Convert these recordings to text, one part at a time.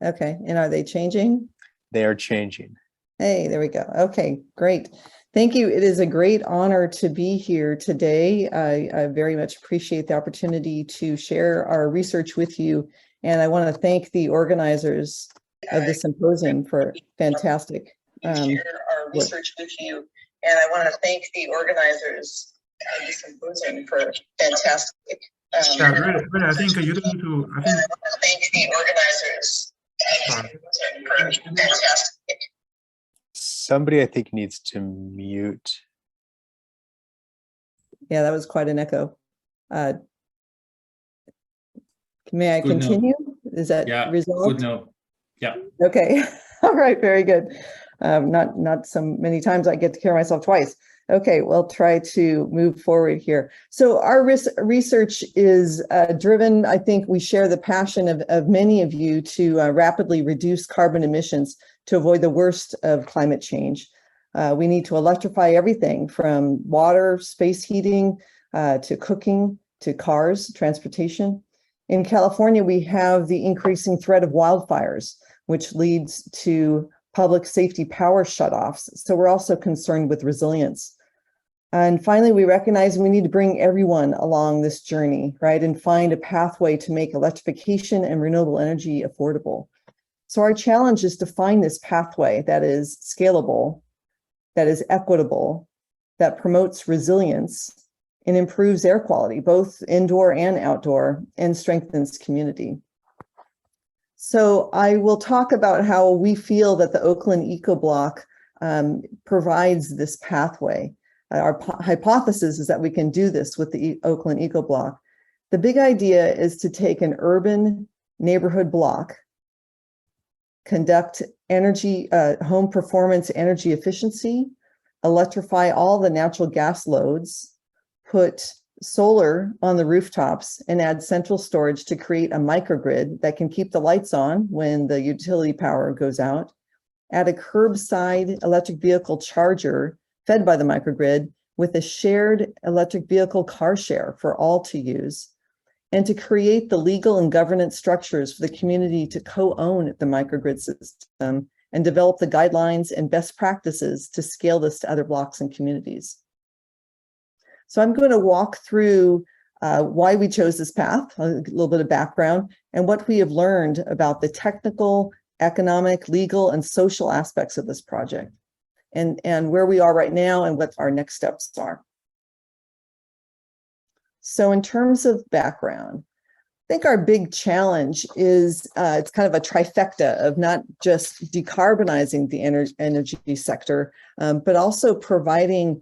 Okay, and are they changing? They are changing. Hey, there we go. Okay, great. Thank you. It is a great honor to be here today. I very much appreciate the opportunity to share our research with you. And I want to thank the organizers of the symposium for fantastic share our research with you. And I want to thank the organizers of the symposium for fantastic Yeah, really, I think you don't need to. I think. And I want to thank the organizers of the symposium for fantastic. Somebody, I think, needs to mute. Yeah, that was quite an echo. May I continue? Is that resolved? Good note. Yeah. Okay. All right. Very good. Not so many times I get to hear myself twice. Okay, we'll try to move forward here. So our research is driven, I think we share the passion of many of you to rapidly reduce carbon emissions to avoid the worst of climate change. We need to electrify everything from water, space heating, to cooking, to cars, transportation. In California, we have the increasing threat of wildfires, which leads to public safety power shutoffs. So we're also concerned with resilience. And finally, we recognize we need to bring everyone along this journey, right? And find a pathway to make electrification and renewable energy affordable. So our challenge is to find this pathway that is scalable, that is equitable, that promotes resilience and improves air quality, both indoor and outdoor, and strengthens community. So I will talk about how we feel that the Oakland EcoBlock provides this pathway. Our hypothesis is that we can do this with the Oakland EcoBlock. The big idea is to take an urban neighborhood block, conduct energy, home performance energy efficiency, electrify all the natural gas loads, put solar on the rooftops, and add central storage to create a microgrid that can keep the lights on when the utility power goes out, add a curbside electric vehicle charger fed by the microgrid with a shared electric vehicle car share for all to use, and to create the legal and governance structures for the community to co-own the microgrid system and develop the guidelines and best practices to scale this to other blocks and communities. So I'm going to walk through why we chose this path, a little bit of background, and what we have learned about the technical, economic, legal, and social aspects of this project, and where we are right now and what our next steps are. So in terms of background, I think our big challenge is it's kind of a trifecta of not just decarbonizing the energy sector, but also providing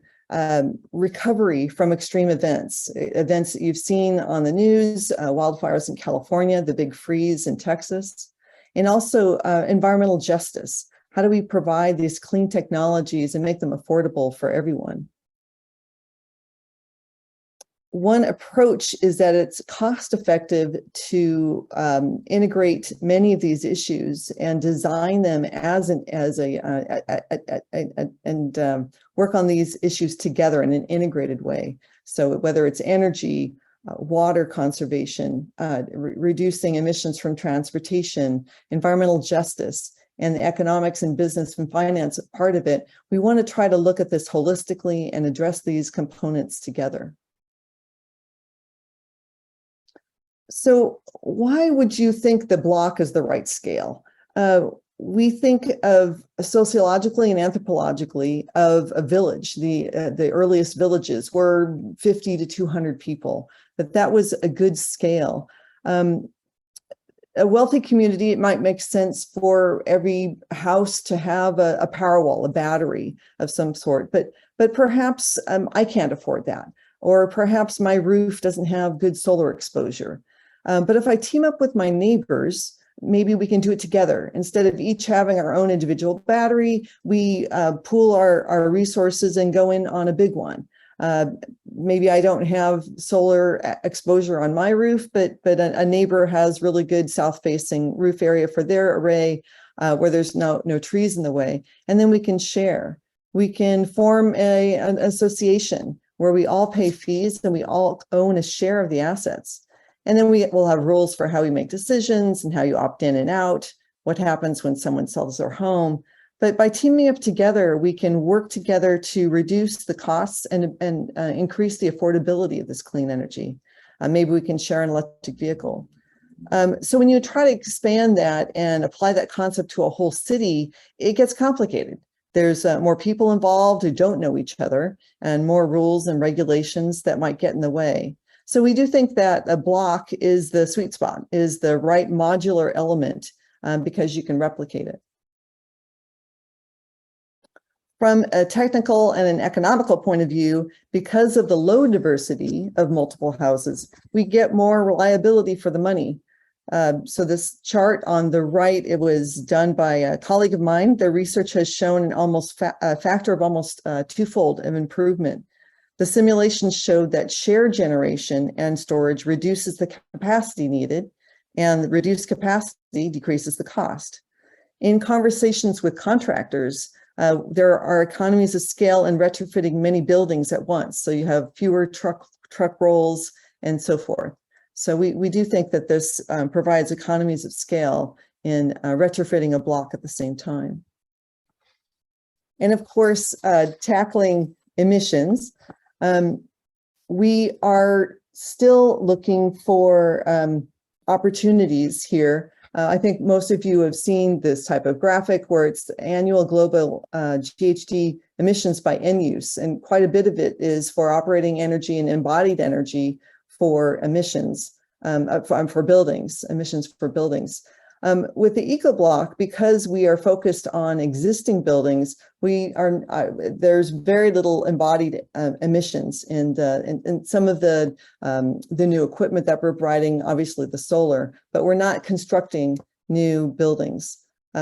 recovery from extreme events that you've seen on the news, wildfires in California, the big freeze in Texas, and also environmental justice. How do we provide these clean technologies and make them affordable for everyone? One approach is that it's cost effective to integrate many of these issues and design them work on these issues together in an integrated way. So whether it's energy, water conservation, reducing emissions from transportation, environmental justice, and the economics and business and finance part of it, we want to try to look at this holistically and address these components together. So why would you think the block is the right scale? We think of sociologically and anthropologically of a village. The earliest villages were 50 to 200 people, that was a good scale. A wealthy community, it might make sense for every house to have a power wall, a battery of some sort, but perhaps I can't afford that. Or perhaps my roof doesn't have good solar exposure. But if I team up with my neighbors, maybe we can do it together. Instead of each having our own individual battery, we pool our resources and go in on a big one. Maybe I don't have solar exposure on my roof, but a neighbor has really good south-facing roof area for their array where there's no trees in the way. And then we can share. We can form an association where we all pay fees and we all own a share of the assets. And then we will have rules for how we make decisions and how you opt in and out. what happens when someone sells their home. But by teaming up together, we can work together to reduce the costs and increase the affordability of this clean energy. Maybe we can share an electric vehicle. So when you try to expand that and apply that concept to a whole city, it gets complicated. There's more people involved who don't know each other and more rules and regulations that might get in the way. So we do think that a block is the sweet spot, is the right modular element because you can replicate it. From a technical and an economical point of view, because of the low diversity of multiple houses, we get more reliability for the money. So this chart on the right, it was done by a colleague of mine. Their research has shown an almost a factor of almost twofold of improvement. The simulations showed that shared generation and storage reduces the capacity needed, and reduced capacity decreases the cost. In conversations with contractors, there are economies of scale in retrofitting many buildings at once. So you have fewer truck rolls and so forth. So we do think that this provides economies of scale in retrofitting a block at the same time. And of course, tackling emissions. We are still looking for opportunities here. I think most of you have seen this type of graphic where it's annual global GHG emissions by end use, and quite a bit of it is for operating energy and embodied energy for emissions for buildings, emissions for buildings. With the EcoBlock, because we are focused on existing buildings, there's very little embodied emissions in some of the new equipment that we're providing, obviously the solar, but we're not constructing new buildings.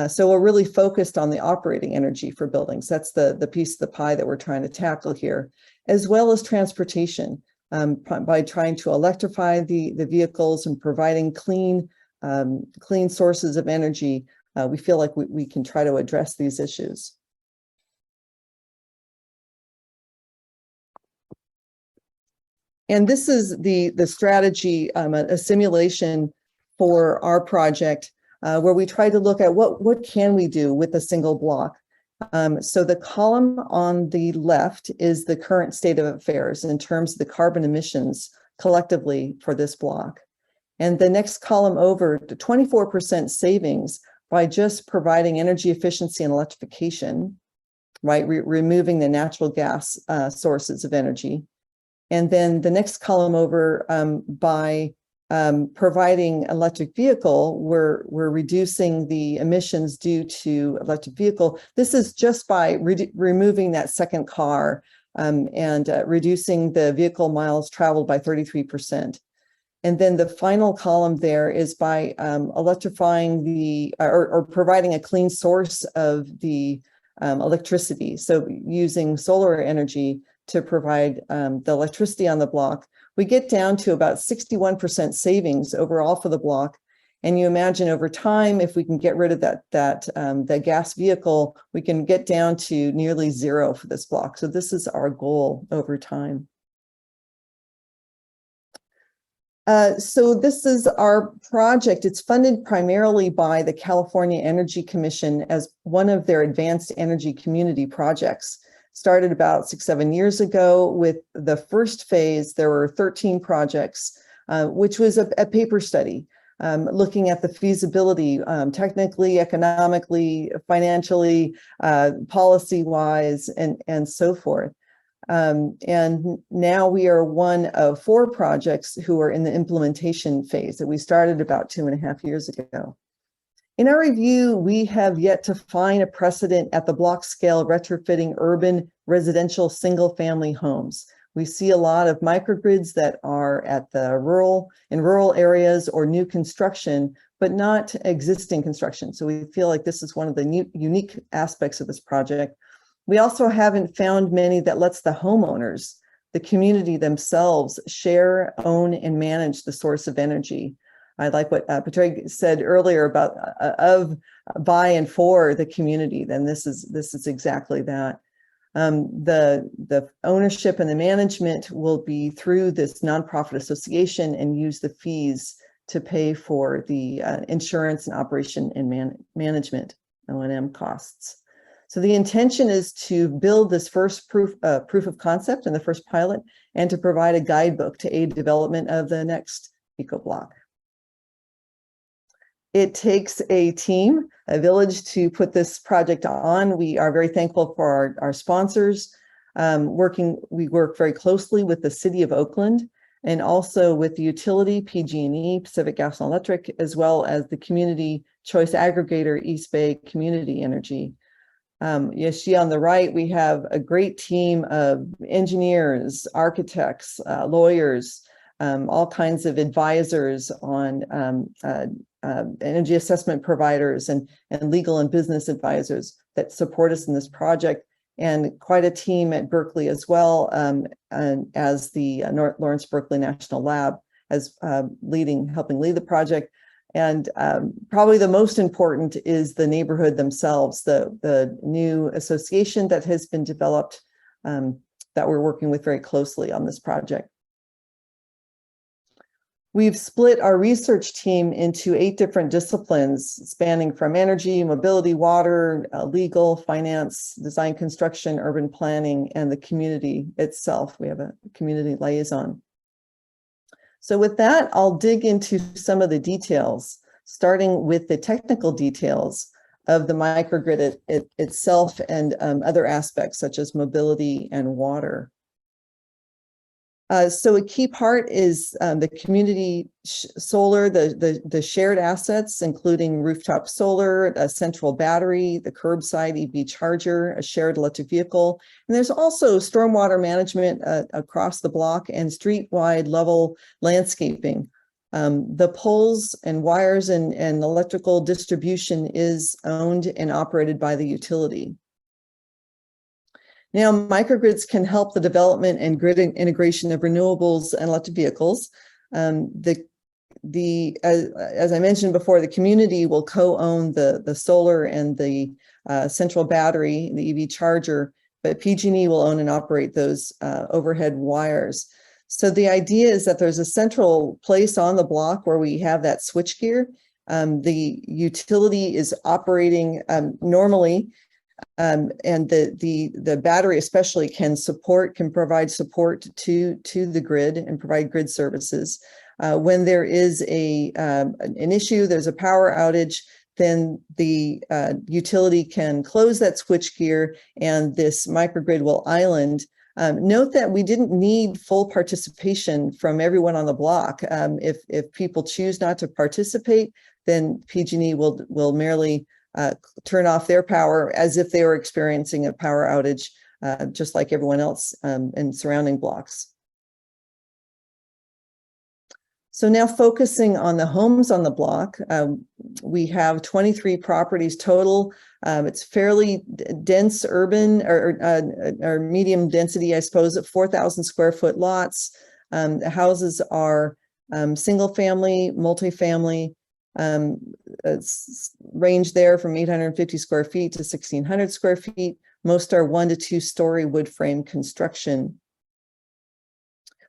So we're really focused on the operating energy for buildings. That's the piece of the pie that we're trying to tackle here, as well as transportation by trying to electrify the vehicles and providing clean sources of energy. We feel like we can try to address these issues. And this is the strategy, a simulation for our project, where we try to look at what can we do with a single block. So the column on the left is the current state of affairs in terms of the carbon emissions collectively for this block. And the next column over, to 24% savings by just providing energy efficiency and electrification, right? Removing the natural gas sources of energy. And then the next column over, by providing electric vehicle, we're reducing the emissions due to electric vehicle. This is just by removing that second car and reducing the vehicle miles traveled by 33%. And then the final column there is by electrifying or providing a clean source of the electricity. So using solar energy to provide the electricity on the block, we get down to about 61% savings overall for the block. And you imagine over time, if we can get rid of that gas vehicle, we can get down to nearly zero for this block. So this is our goal over time. So this is our project. It's funded primarily by the California Energy Commission as one of their advanced energy community projects. Started about 6-7 years ago. With the first phase, there were 13 projects, which was a paper study looking at the feasibility, technically, economically, financially, policy-wise, and so forth. And now we are one of 4 projects who are in the implementation phase that we started about 2.5 years ago. In our review, we have yet to find a precedent at the block scale retrofitting urban residential single-family homes. We see a lot of microgrids that are at the rural areas or new construction, but not existing construction. So we feel like this is one of the unique aspects of this project. We also haven't found many that lets the homeowners, the community themselves, share, own, and manage the source of energy. I like what Therese said earlier about of, by, and for the community. Then this is exactly that. The ownership and the management will be through this nonprofit association and use the fees to pay for the insurance and operation and management O&M costs. So the intention is to build this first proof of concept and the first pilot, and to provide a guidebook to aid development of the next EcoBlock. It takes a team, a village, to put this project on. We are very thankful for our sponsors. We work very closely with the City of Oakland and also with the utility, PG&E, Pacific Gas and Electric, as well as the community choice aggregator, East Bay Community Energy. You see on the right, we have a great team of engineers, architects, lawyers, all kinds of advisors on energy assessment providers and legal and business advisors that support us in this project, and quite a team at Berkeley as well, and as the Lawrence Berkeley National Lab as helping lead the project. And probably the most important is the neighborhood themselves, the new association that has been developed that we're working with very closely on this project. We've split our research team into 8 different disciplines, spanning from energy, mobility, water, legal, finance, design, construction, urban planning, and the community itself. We have a community liaison. So with that, I'll dig into some of the details, starting with the technical details of the microgrid itself and other aspects such as mobility and water. So a key part is the community solar, the shared assets, including rooftop solar, a central battery, the curbside EV charger, a shared electric vehicle. And there's also stormwater management across the block and street-wide level landscaping. The poles and wires and electrical distribution is owned and operated by the utility. Now, microgrids can help the development and grid integration of renewables and electric vehicles. As I mentioned before, the community will co-own the solar and the central battery, the EV charger, but PG&E will own and operate those overhead wires. So the idea is that there's a central place on the block where we have that switchgear. The utility is operating normally, and the battery especially can provide support to the grid and provide grid services. When there is an issue, there's a power outage, then the utility can close that switchgear and this microgrid will island. Note that we didn't need full participation from everyone on the block. If people choose not to participate, then PG&E will merely turn off their power as if they were experiencing a power outage, just like everyone else in surrounding blocks. So now focusing on the homes on the block, we have 23 properties total. It's fairly dense urban or medium density, I suppose, at 4,000 square foot lots. The houses are single family, multifamily, range there from 850 square feet to 1,600 square feet. Most are 1 to 2 story wood frame construction.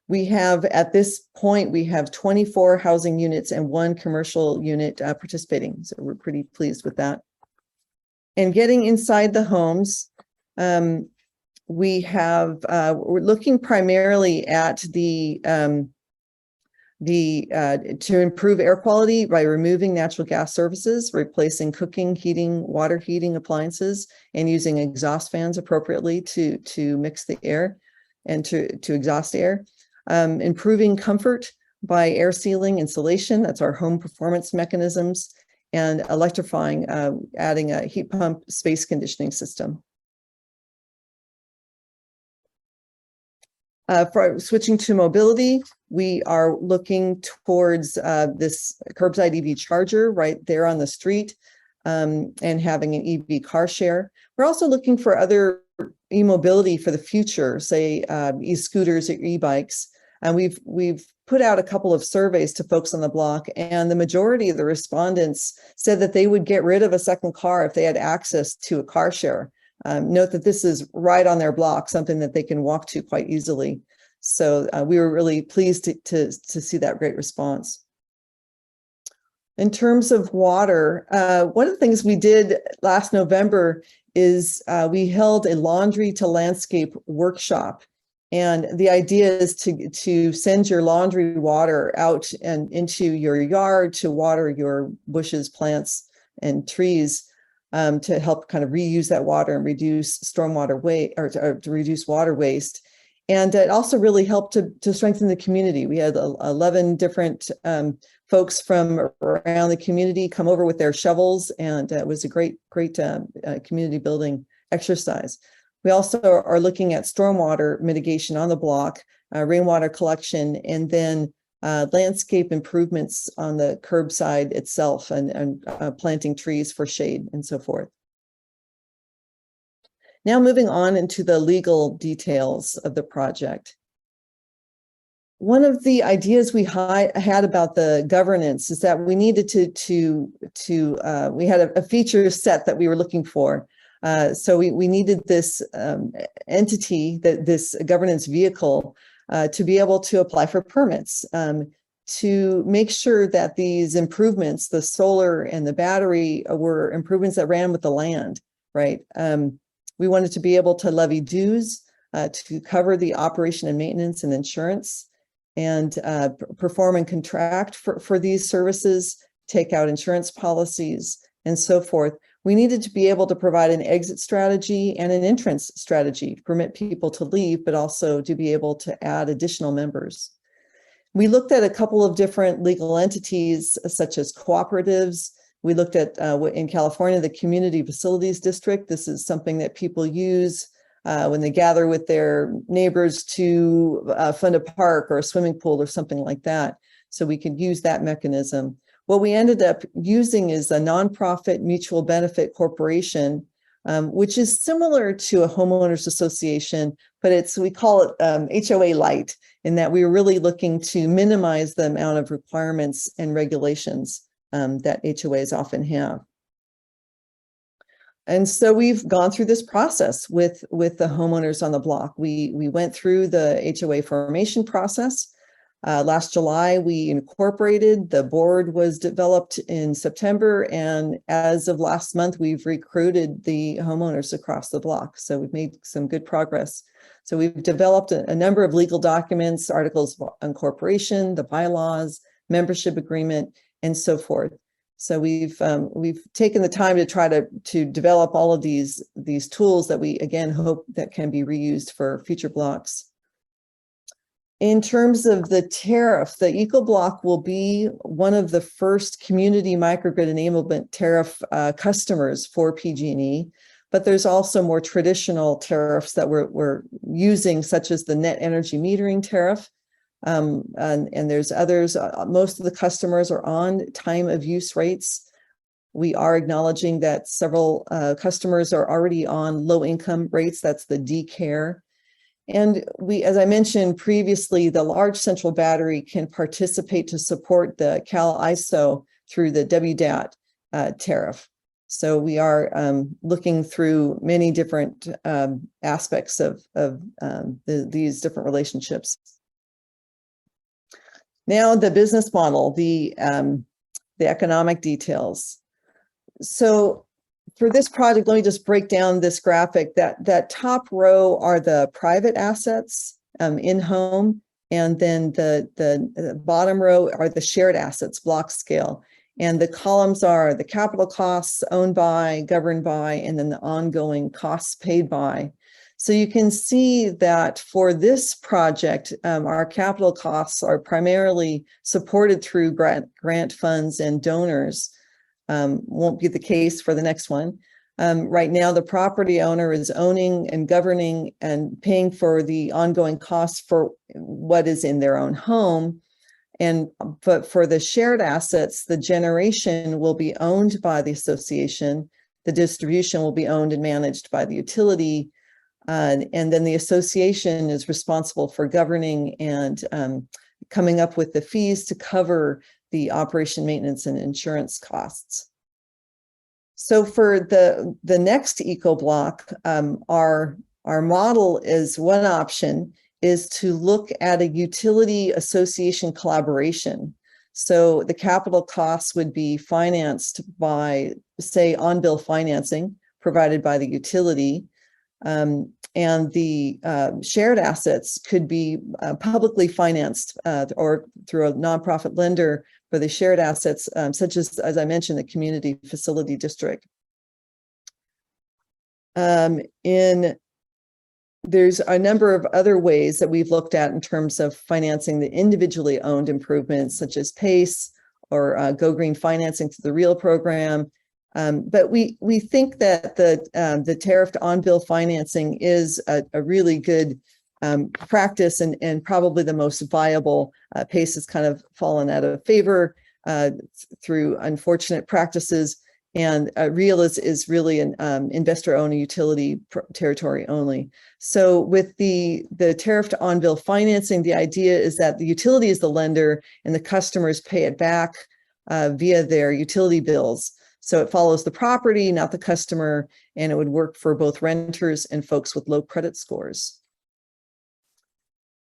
We have, at this point, we have 24 housing units and 1 commercial unit participating. So we're pretty pleased with that. And getting inside the homes, we're looking primarily at to improve air quality by removing natural gas services, replacing cooking, heating, water heating appliances, and using exhaust fans appropriately to mix the air and to exhaust air. Improving comfort by air sealing insulation, that's our home performance mechanisms, and electrifying, adding a heat pump space conditioning system. For switching to mobility, we are looking towards this curbside EV charger right there on the street, and having an EV car share. We're also looking for other e-mobility for the future, say e-scooters or e-bikes. And we've put out a couple of surveys to folks on the block, and the majority of the respondents said that they would get rid of a second car if they had access to a car share. Note that this is right on their block, something that they can walk to quite easily. So we were really pleased to see that great response. In terms of water, one of the things we did last November is we held a laundry to landscape workshop. And the idea is to send your laundry water out and into your yard to water your bushes, plants, and trees, to help kind of reuse that water and reduce stormwater waste, or to reduce water waste. And it also really helped to strengthen the community. We had 11 different folks from around the community come over with their shovels, and it was a great community building exercise. We also are looking at stormwater mitigation on the block, rainwater collection, and then landscape improvements on the curbside itself, and planting trees for shade and so forth. Now moving on into the legal details of the project. One of the ideas we had about the governance is that we needed we had a feature set that we were looking for. So we needed this entity, this governance vehicle, to be able to apply for permits, to make sure that these improvements, the solar and the battery, were improvements that ran with the land, right? We wanted to be able to levy dues, to cover the operation and maintenance and insurance, and perform and contract for these services, take out insurance policies, and so forth. We needed to be able to provide an exit strategy and an entrance strategy to permit people to leave, but also to be able to add additional members. We looked at a couple of different legal entities, such as cooperatives. We looked at, in California, the Community Facilities District. This is something that people use when they gather with their neighbors to fund a park or a swimming pool or something like that. So we could use that mechanism. What we ended up using is a nonprofit mutual benefit corporation, which is similar to a homeowners association, but we call it HOA light, in that we were really looking to minimize the amount of requirements and regulations that HOAs often have. And so we've gone through this process with the homeowners on the block. We went through the HOA formation process. Last July, we incorporated. The board was developed in September, and as of last month, we've recruited the homeowners across the block. So we've made some good progress. So we've developed a number of legal documents, articles of incorporation, the bylaws, membership agreement, and so forth. So we've taken the time to try to develop all of these tools that we, again, hope that can be reused for future blocks. In terms of the tariff, the EcoBlock will be one of the first community microgrid enablement tariff customers for PG&E, but there's also more traditional tariffs that we're using, such as the net energy metering tariff, and there's others. Most of the customers are on time of use rates. We are acknowledging that several customers are already on low income rates. That's the DCARE. And as I mentioned previously, the large central battery can participate to support the Cal ISO through the WDAT tariff. So we are looking through many different aspects of these different relationships. Now the business model, the economic details. So for this project, let me just break down this graphic. That top row are the private assets in home, and then the bottom row are the shared assets, block scale. And the columns are the capital costs owned by, governed by, and then the ongoing costs paid by. So you can see that for this project, our capital costs are primarily supported through grant funds and donors. Won't be the case for the next one. Right now, the property owner is owning and governing and paying for the ongoing costs for what is in their own home. But for the shared assets, the generation will be owned by the association. The distribution will be owned and managed by the utility. And then the association is responsible for governing and coming up with the fees to cover the operation, maintenance, and insurance costs. So for the next EcoBlock, our model is one option is to look at a utility association collaboration. So the capital costs would be financed by, say, on-bill financing provided by the utility. And the shared assets could be publicly financed or through a nonprofit lender for the shared assets, such as I mentioned, the community facility district. There's a number of other ways that we've looked at in terms of financing the individually owned improvements, such as PACE or Go Green financing through the REAL program. But we think that the tariffed on-bill financing is a really good practice and probably the most viable. PACE has kind of fallen out of favor through unfortunate practices, and REAL is really an investor-owned utility territory only. So with the tariffed on-bill financing, the idea is that the utility is the lender and the customers pay it back via their utility bills. So it follows the property, not the customer, and it would work for both renters and folks with low credit scores.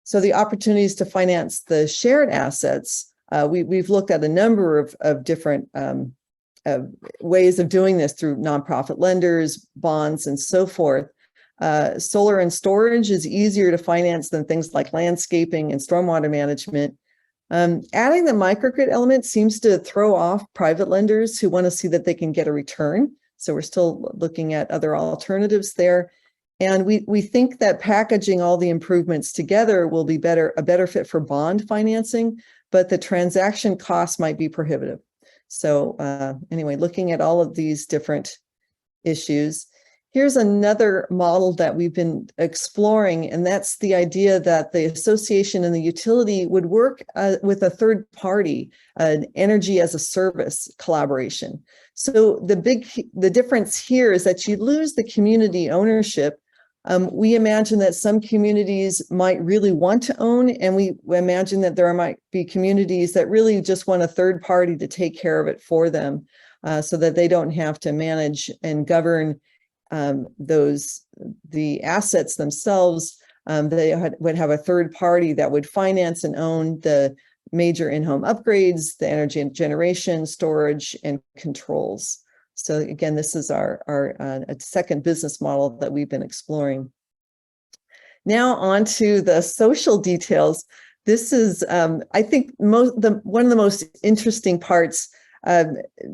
So the opportunities to finance the shared assets, we've looked at a number of different ways of doing this through nonprofit lenders, bonds, and so forth. Solar and storage is easier to finance than things like landscaping and stormwater management. Adding the microgrid element seems to throw off private lenders who want to see that they can get a return. So we're still looking at other alternatives there. And we think that packaging all the improvements together will be a better fit for bond financing, but the transaction costs might be prohibitive. So anyway, looking at all of these different issues, here's another model that we've been exploring, and that's the idea that the association and the utility would work with a third party, an energy as a service collaboration. So the difference here is that you lose the community ownership. We imagine that some communities might really want to own, and we imagine that there might be communities that really just want a third party to take care of it for them, so that they don't have to manage and govern the assets themselves. They would have a third party that would finance and own the major in-home upgrades, the energy generation, storage, and controls. So again, this is our second business model that we've been exploring. Now on to the social details. This is, I think, one of the most interesting parts,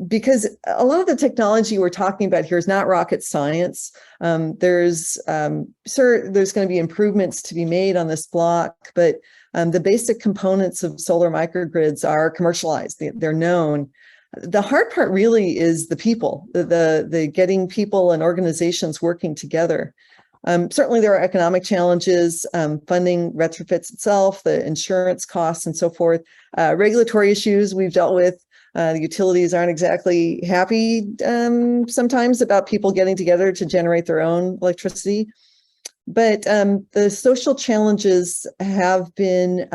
because a lot of the technology we're talking about here is not rocket science. There's going to be improvements to be made on this block, but the basic components of solar microgrids are commercialized. They're known. The hard part really is the people, the getting people and organizations working together. Certainly there are economic challenges, funding retrofits itself, the insurance costs and so forth, regulatory issues we've dealt with. The utilities aren't exactly happy sometimes about people getting together to generate their own electricity. But the social challenges have been,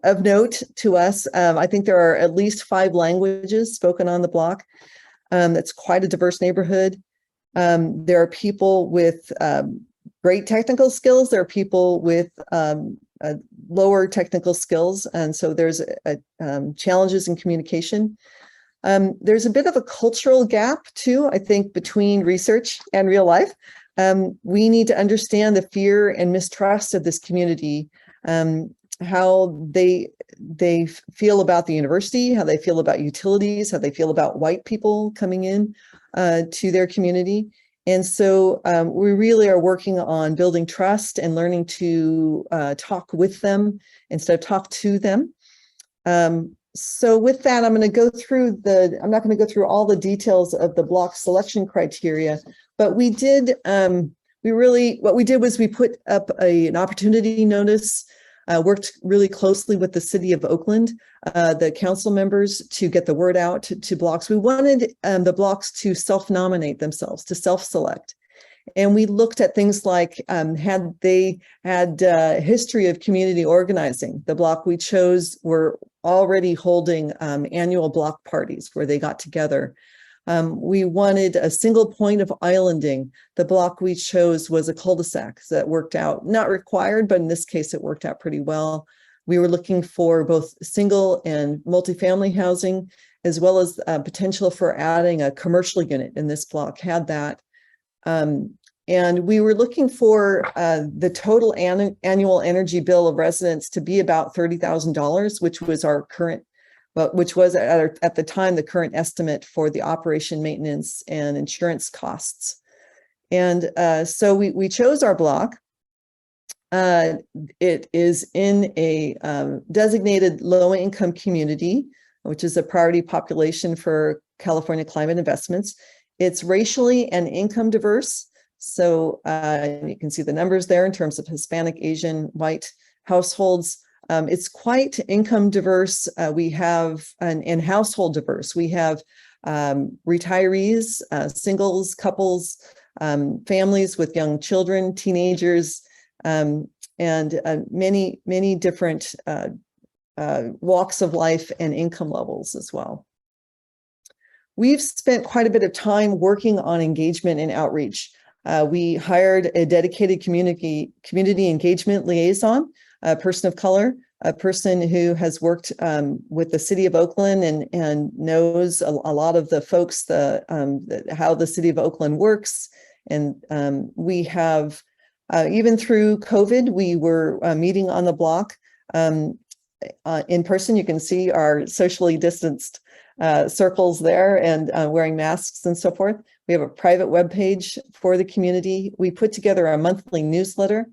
of note to us. I think there are at least 5 languages spoken on the block. That's quite a diverse neighborhood. There are people with great technical skills. There are people with lower technical skills. And so there's challenges in communication. There's a bit of a cultural gap too, I think, between research and real life. We need to understand the fear and mistrust of this community, how they feel about the university, how they feel about utilities, how they feel about white people coming in to their community. And so we really are working on building trust and learning to talk with them instead of talk to them. So with that, I'm going to go through I'm not going to go through all the details of the block selection criteria, but what we did was we put up an opportunity notice, worked really closely with the city of Oakland, the council members, to get the word out to blocks. We wanted the blocks to self-nominate themselves, to self-select. And we looked at things like, had they had a history of community organizing. The block we chose were already holding annual block parties where they got together. We wanted a single point of islanding. The block we chose was a cul-de-sac that worked out, not required, but in this case, it worked out pretty well. We were looking for both single and multifamily housing, as well as potential for adding a commercial unit, and this block had that. And we were looking for the total annual energy bill of residents to be about $30,000, which was our current, which was at the time the current estimate for the operation, maintenance, and insurance costs. And so we chose our block. It is in a designated low-income community, which is a priority population for California climate investments. It's racially and income diverse. So you can see the numbers there in terms of Hispanic, Asian, white households. It's quite income diverse. We have and household diverse. We have retirees, singles, couples, families with young children, teenagers, and many different walks of life and income levels as well. We've spent quite a bit of time working on engagement and outreach. We hired a dedicated community engagement liaison, a person of color, a person who has worked with the city of Oakland and knows a lot of the folks, how the city of Oakland works. And we have, even through COVID, we were meeting on the block in person. You can see our socially distanced circles there and wearing masks and so forth. We have a private webpage for the community. We put together a monthly newsletter.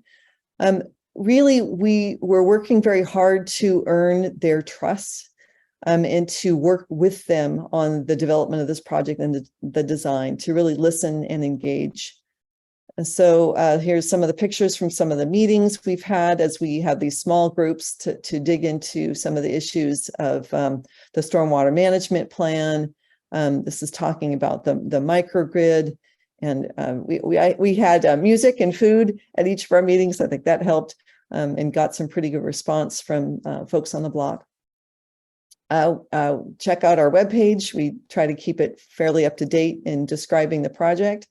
Really, we were working very hard to earn their trust and to work with them on the development of this project and the design, to really listen and engage. And so here's some of the pictures from some of the meetings we've had as we have these small groups to dig into some of the issues of the stormwater management plan. This is talking about the microgrid, and we had music and food at each of our meetings. I think that helped and got some pretty good response from folks on the block. Check out our webpage. We try to keep it fairly up to date in describing the project.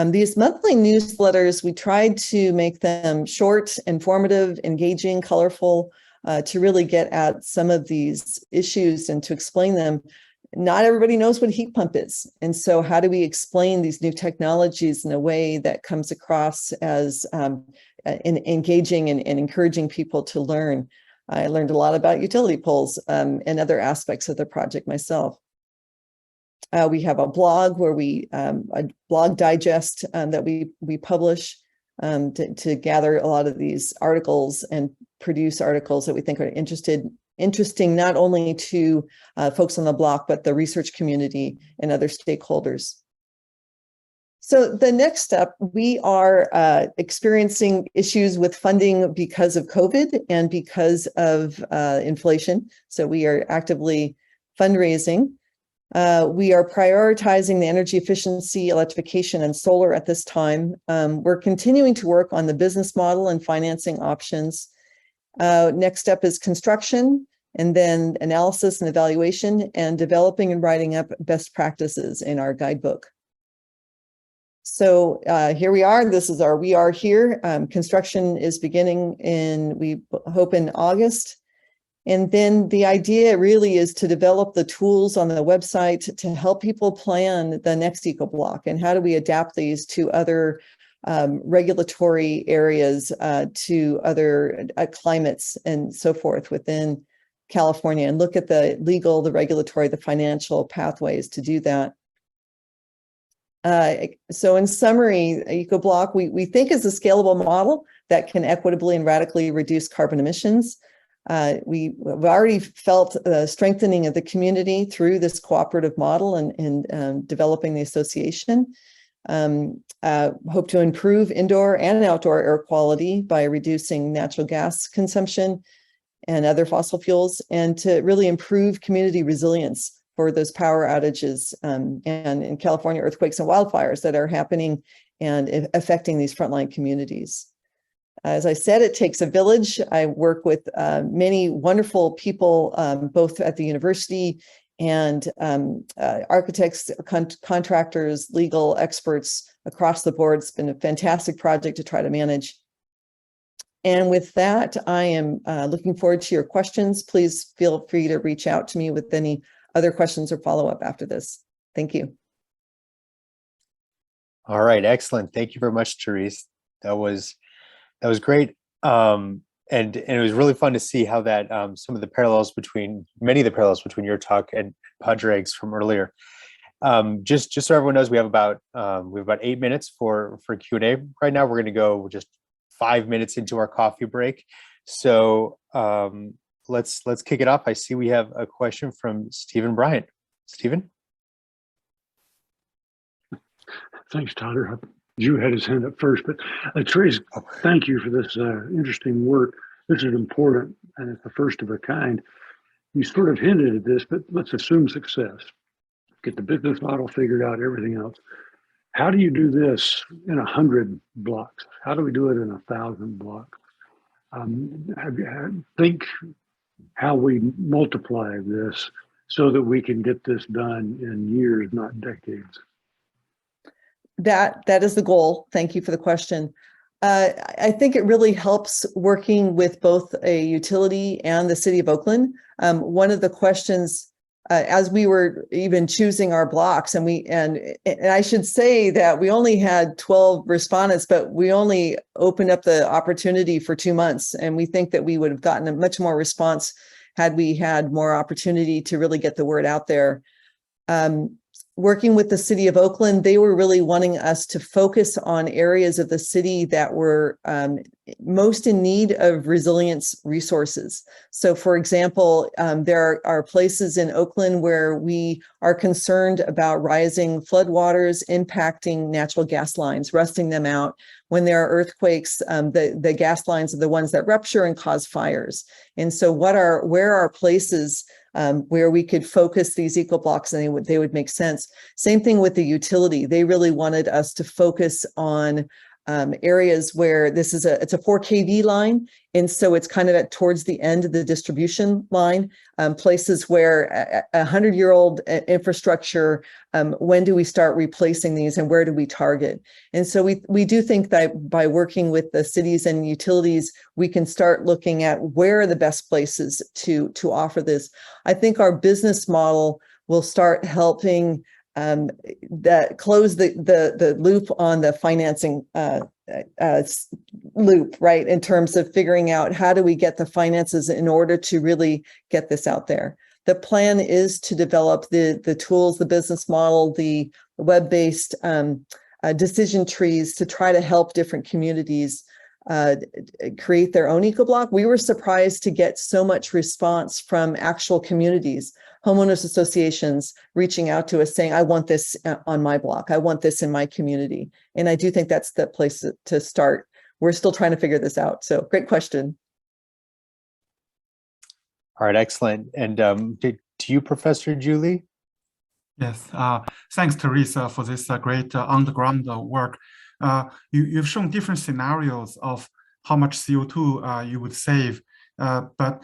These monthly newsletters, we tried to make them short, informative, engaging, colorful, to really get at some of these issues and to explain them. Not everybody knows what a heat pump is. And so how do we explain these new technologies in a way that comes across as engaging and encouraging people to learn? I learned a lot about utility poles and other aspects of the project myself. We have a blog where a blog digest that we publish to gather a lot of these articles and produce articles that we think are interesting not only to folks on the block, but the research community and other stakeholders. So the next step, we are experiencing issues with funding because of COVID and because of inflation. So we are actively fundraising. We are prioritizing the energy efficiency, electrification, and solar at this time. We're continuing to work on the business model and financing options. Next step is construction, and then analysis and evaluation, and developing and writing up best practices in our guidebook. So here we are. This is our We Are Here. Construction is beginning we hope in August. And then the idea really is to develop the tools on the website to help people plan the next EcoBlock. And how do we adapt these to other regulatory areas, to other climates and so forth within California, and look at the legal, the regulatory, the financial pathways to do that. So in summary, EcoBlock, we think is a scalable model that can equitably and radically reduce carbon emissions. We've already felt the strengthening of the community through this cooperative model and developing the association. Hope to improve indoor and outdoor air quality by reducing natural gas consumption and other fossil fuels, and to really improve community resilience for those power outages and in California, earthquakes and wildfires that are happening and affecting these frontline communities. As I said, it takes a village. I work with many wonderful people, both at the university and architects, contractors, legal experts across the board. It's been a fantastic project to try to manage. And with that, I am looking forward to your questions. Please feel free to reach out to me with any other questions or follow-up after this. Thank you. All right, excellent. Thank you very much, Therese. That was great. And it was really fun to see how that some of the parallels between many of the parallels between your talk and Padraig's from earlier. Just so everyone knows, we have about 8 minutes for Q&A right now. We're going to go just 5 minutes into our coffee break. So let's kick it off. I see we have a question from Stephen Bryant. Stephen? Thanks, Tyler. Drew had his hand up first, but Therese, thank you for this interesting work. This is important, and it's the first of a kind. You sort of hinted at this, but let's assume success. Get the business model figured out, everything else. How do you do this in 100 blocks? How do we do it in 1,000 blocks? Think how we multiply this so that we can get this done in years, not decades. That is the goal. Thank you for the question. I think it really helps working with both a utility and the city of Oakland. One of the questions as we were even choosing our blocks, and I should say that we only had 12 respondents, but we only opened up the opportunity for 2 months, and we think that we would have gotten a much more response had we had more opportunity to really get the word out there. Working with the city of Oakland, they were really wanting us to focus on areas of the city that were most in need of resilience resources. So, for example, there are places in Oakland where we are concerned about rising floodwaters impacting natural gas lines, rusting them out. When there are earthquakes, the gas lines are the ones that rupture and cause fires. And so where are places where we could focus these eco-blocks and they would make sense. Same thing with the utility. They really wanted us to focus on areas where it's a 4 kV line. And so it's kind of towards the end of the distribution line, places where 100-year-old infrastructure, when do we start replacing these and where do we target? And so we do think that by working with the cities and utilities, we can start looking at where are the best places to offer this. I think our business model will start helping close the loop on the financing loop, right? In terms of figuring out how do we get the finances in order to really get this out there. The plan is to develop the tools, the business model, the web-based decision trees to try to help different communities create their own eco-block. We were surprised to get so much response from actual communities, homeowners associations reaching out to us saying, I want this on my block. I want this in my community. And I do think that's the place to start. We're still trying to figure this out. So great question. All right, excellent. And to you, Professor Julie. Yes, thanks, Therese, for this great on-the-ground work. You've shown different scenarios of how much CO2 you would save, but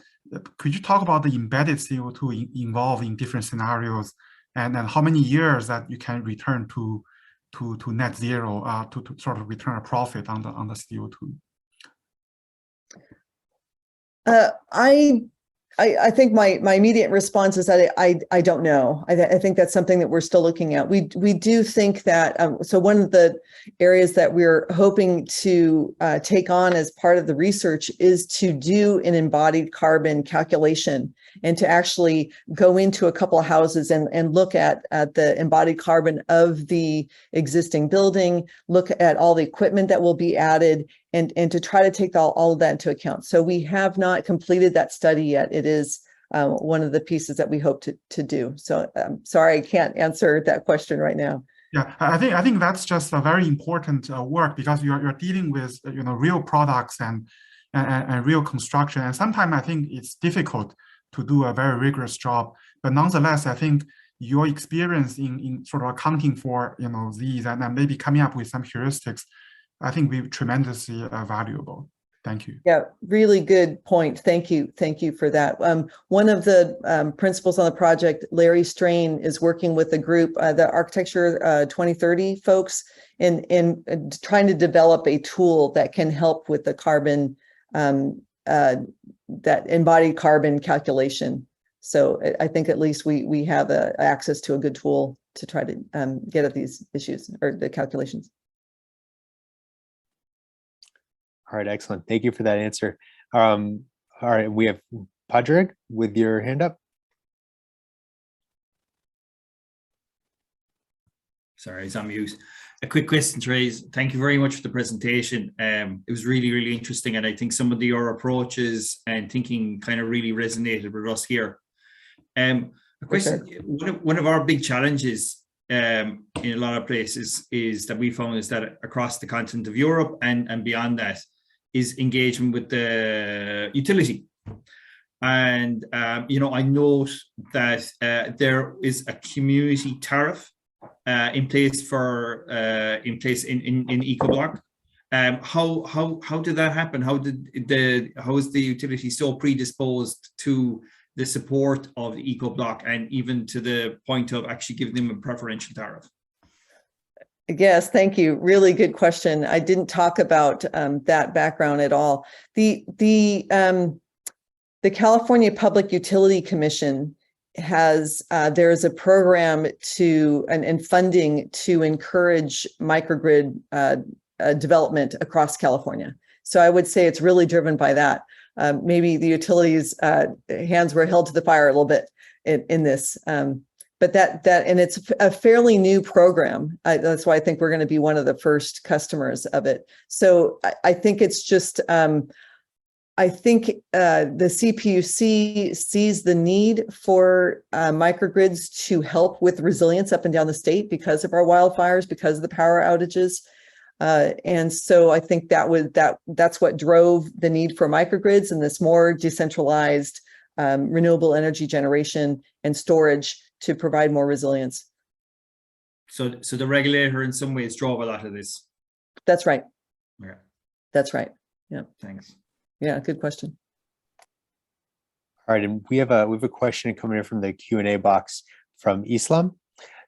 could you talk about the embedded CO2 involved in different scenarios, and how many years that you can return to net zero to sort of return a profit on the CO2? I think my immediate response is that I don't know. I think that's something that we're still looking at. We do think that, so one of the areas that we're hoping to take on as part of the research is to do an embodied carbon calculation and to actually go into a couple of houses and look at the embodied carbon of the existing building, look at all the equipment that will be added, and to try to take all of that into account. So we have not completed that study yet. It is one of the pieces that we hope to do. So I'm sorry, I can't answer that question right now. Yeah, I think that's just a very important work, because you're dealing with real products and real construction, and sometimes I think it's difficult to do a very rigorous job. But nonetheless, I think your experience in sort of accounting for these and maybe coming up with some heuristics, I think will be tremendously valuable. Thank you. Yeah, really good point. Thank you. Thank you for that. One of the principals on the project, Larry Strain, is working with the group, the Architecture 2030 folks, in trying to develop a tool that can help with the carbon that embodied carbon calculation. So I think at least we have access to a good tool to try to get at these issues or the calculations. All right, excellent. Thank you for that answer. All right, we have Padraig with your hand up. Sorry, it's on mute. A quick question, Therese. Thank you very much for the presentation. It was really, really interesting. And I think some of your approaches and thinking kind of really resonated with us here. A question, one of our big challenges in a lot of places is that we found is that across the continent of Europe and beyond that is engagement with the utility. And, you know, I note that there is a community tariff in place for in EcoBlock. How did that happen? How is the utility so predisposed to the support of the EcoBlock and even to the point of actually giving them a preferential tariff? Yes, thank you. Really good question. I didn't talk about that background at all. The California Public Utility Commission has there is a program to and funding to encourage microgrid development across California. So I would say it's really driven by that. Maybe the utilities' hands were held to the fire a little bit in this, but that and it's a fairly new program. That's why I think we're going to be one of the first customers of it. So I think it's just. I think the CPUC sees the need for microgrids to help with resilience up and down the state because of our wildfires, because of the power outages. And so I think that's what drove the need for microgrids and this more decentralized renewable energy generation and storage to provide more resilience. So the regulator in some ways drove a lot of this. That's right. Yeah. That's right. Yeah. Thanks. Yeah, good question. All right, and we have a question coming in from the Q&A box from Islam.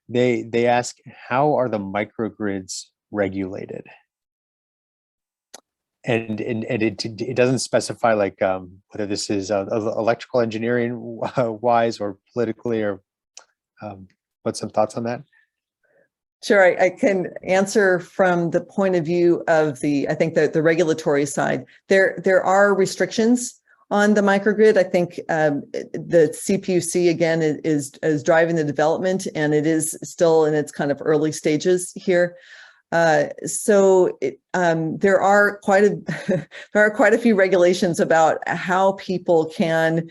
They ask, how are the microgrids regulated? And it doesn't specify like whether this is electrical engineering wise or politically, or what's some thoughts on that? Sure, I can answer from the point of view of I think the regulatory side. There are restrictions on the microgrid. I think the CPUC again is driving the development, and it is still in its kind of early stages here. So there are quite a few regulations about how people can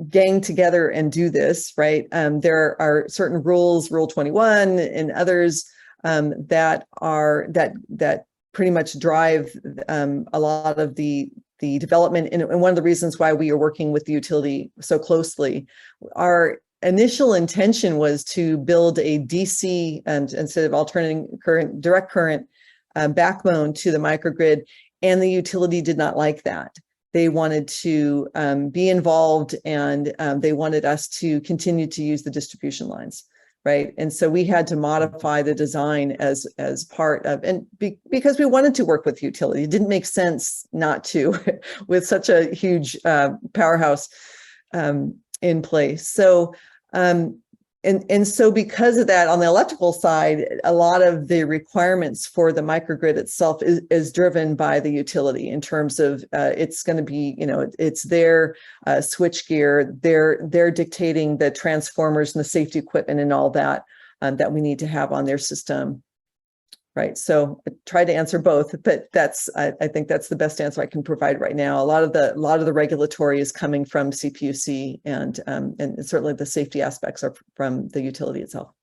gang together and do this, right? There are certain rules, Rule 21 and others that pretty much drive a lot of the development. And one of the reasons why we are working with the utility so closely, our initial intention was to build a DC instead of alternating current, direct current backbone to the microgrid, and the utility did not like that. They wanted to be involved, and they wanted us to continue to use the distribution lines, right? And so we had to modify the design as part of, because we wanted to work with utility. It didn't make sense not to with such a huge powerhouse in place. So and so because of that, on the electrical side, a lot of the requirements for the microgrid itself is driven by the utility in terms of it's going to be, it's their switch gear, they're dictating the transformers and the safety equipment and all that that we need to have on their system. Right. So I try to answer both, but I think that's the best answer I can provide right now. A lot of the regulatory is coming from CPUC, and certainly the safety aspects are from the utility itself.